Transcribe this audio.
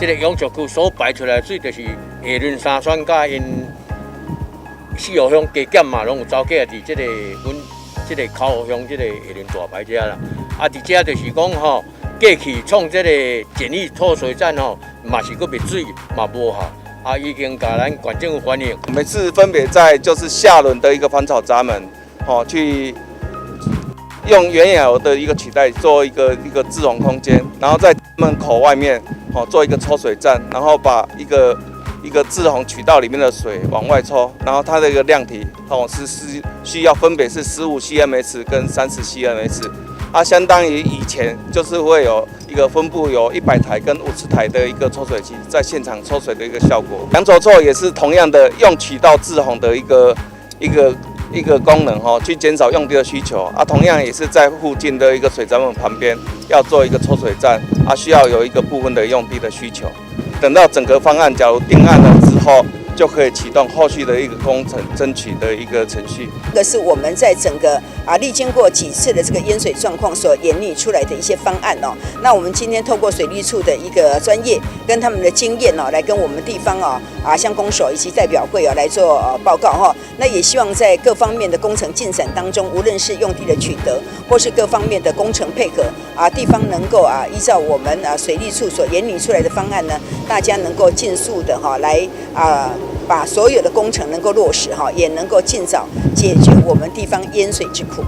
这个永续区所排出来的水，就是下轮三选甲因四号乡加减嘛，拢有走过伫这个阮这个口号乡这个下轮大排遮啦。啊，伫遮就是讲吼，过去创这个简易抽水站吼，嘛是搁灭水嘛无效。啊，已经甲咱县政府反映。每次分别在就是下轮的一个防潮闸门，去用原有的一个取代做一个自容空间，然后在门口外面做一个抽水站，然后把一个自容渠道里面的水往外抽，然后它的一个量体是需要分别是15 cms 跟30 cms。它相当于以前就是会有一个分布有100台跟50台的一个抽水机在现场抽水的一个效果。量筹措也是同样的用渠道自洪的一个功能去减少用地的需求啊。同样也是在附近的一个水闸门旁边要做一个抽水站啊，需要有一个部分的用地的需求。等到整个方案假如定案了之后，就可以启动后续的一个工程争取的一个程序。这个是我们在整个历经过几次的这个淹水状况所研拟出来的一些方案哦。那我们今天透过水利处的一个专业跟他们的经验哦，来跟我们地方乡公所以及代表会来做报告哈。那也希望在各方面的工程进展当中，无论是用地的取得，或是各方面的工程配合地方能够依照我们水利处所研拟出来的方案呢，大家能够尽速的来把所有的工程能够落实也能够尽早解决我们地方淹水之苦。